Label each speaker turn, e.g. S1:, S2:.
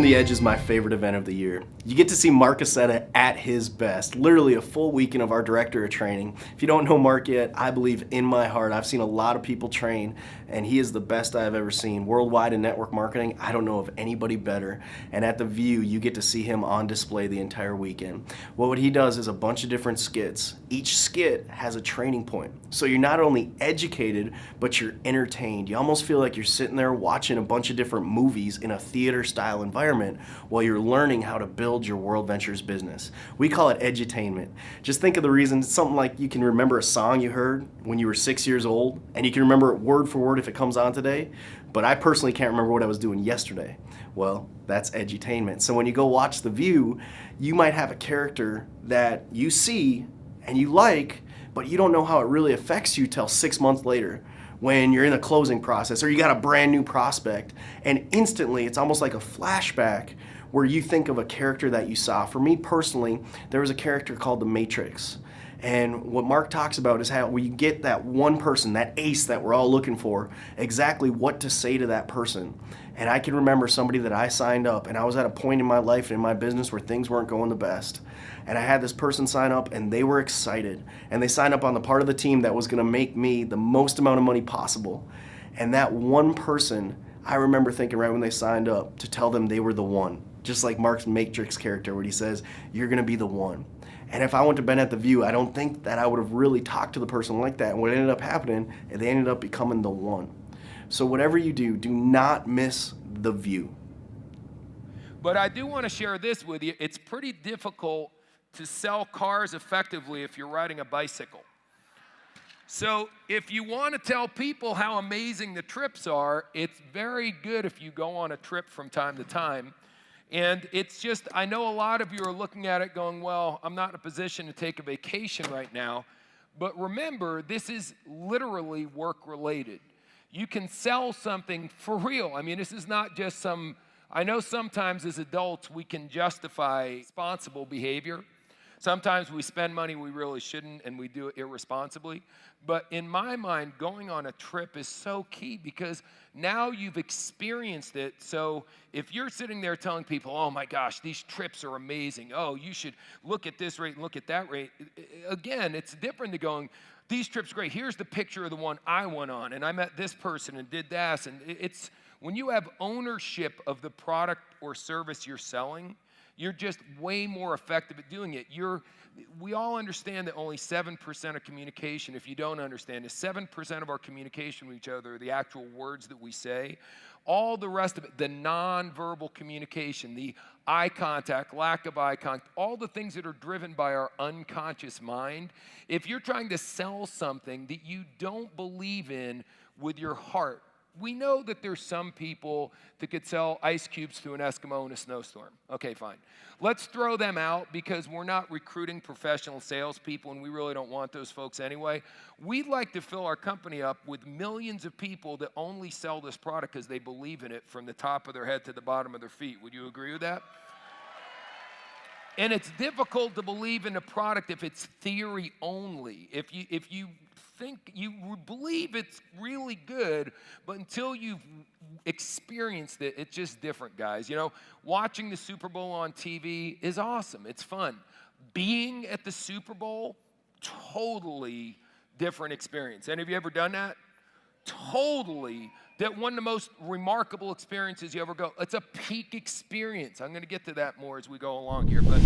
S1: the Edge is my favorite event of the year. You get to see Mark Aceta at his best, literally a full weekend of our director of training. If you don't know Mark yet, I believe in my heart, I've seen a lot of people train, and he is the best I've ever seen. Worldwide in network marketing, I don't know of anybody better. And at The View, you get to see him on display the entire weekend. Well, what he does is a bunch of different skits. Each skit has a training point. So you're not only educated, but you're entertained. You almost feel like you're sitting there watching a bunch of different movies in a theater-style environment while you're learning how to build your World Ventures business. We call it edutainment. Just think of the reason. It's something like you can remember a song you heard when you were 6 years old, and you can remember it word for word if it comes on today, but I personally can't remember what I was doing yesterday. Well, that's edutainment. So when you go watch The View, you might have a character that you see and you like, but you don't know how it really affects you till 6 months later, when you're in the closing process or you got a brand new prospect, and instantly it's almost like a flashback where you think of a character that you saw. For me personally, there was a character called The Matrix. And what Mark talks about is how we get that one person, that ace that we're all looking for, exactly what to say to that person. And I can remember somebody that I signed up, and I was at a point in my life and in my business where things weren't going the best. And I had this person sign up, and they were excited. And they signed up on the part of the team that was gonna make me the most amount of money possible. And that one person, I remember thinking right when they signed up to tell them they were the one. Just like Mark's Matrix character where he says, you're gonna be the one. And if I wouldn't have been at The View, I don't think that I would have really talked to the person like that. And what ended up happening, they ended up becoming the one. So whatever you do, do not miss The View.
S2: But I do want to share this with you. It's pretty difficult to sell cars effectively if you're riding a bicycle. So if you want to tell people how amazing the trips are, it's very good if you go on a trip from time to time. And it's just, I know a lot of you are looking at it going, well, I'm not in a position to take a vacation right now. But remember, this is literally work-related. You can sell something for real. I mean, this is not just some, I know sometimes as adults we can justify responsible behavior. Sometimes we spend money we really shouldn't and we do it irresponsibly. But in my mind, going on a trip is so key because now you've experienced it. So if you're sitting there telling people, oh my gosh, these trips are amazing. Oh, you should look at this rate and look at that rate. Again, it's different to going, these trips are great. Here's the picture of the one I went on and I met this person and did that. And it's when you have ownership of the product or service you're selling, you're just way more effective at doing it. We all understand that only 7% of communication, if you don't understand it, 7% of our communication with each other are the actual words that we say. All the rest of it, the nonverbal communication, the eye contact, lack of eye contact, all the things that are driven by our unconscious mind, if you're trying to sell something that you don't believe in with your heart, we know that there's some people that could sell ice cubes to an Eskimo in a snowstorm. Okay, fine. Let's throw them out because we're not recruiting professional salespeople and we really don't want those folks anyway. We'd like to fill our company up with millions of people that only sell this product because they believe in it from the top of their head to the bottom of their feet. Would you agree with that? And it's difficult to believe in a product if it's theory only. If you think you believe it's really good, but until you've experienced it, it's just different, guys. You know, watching the Super Bowl on TV is awesome. It's fun. Being at the Super Bowl, totally different experience. Any of you ever done that? Totally. That one of the most remarkable experiences you ever go. It's a peak experience. I'm going to get to that more as we go along here, but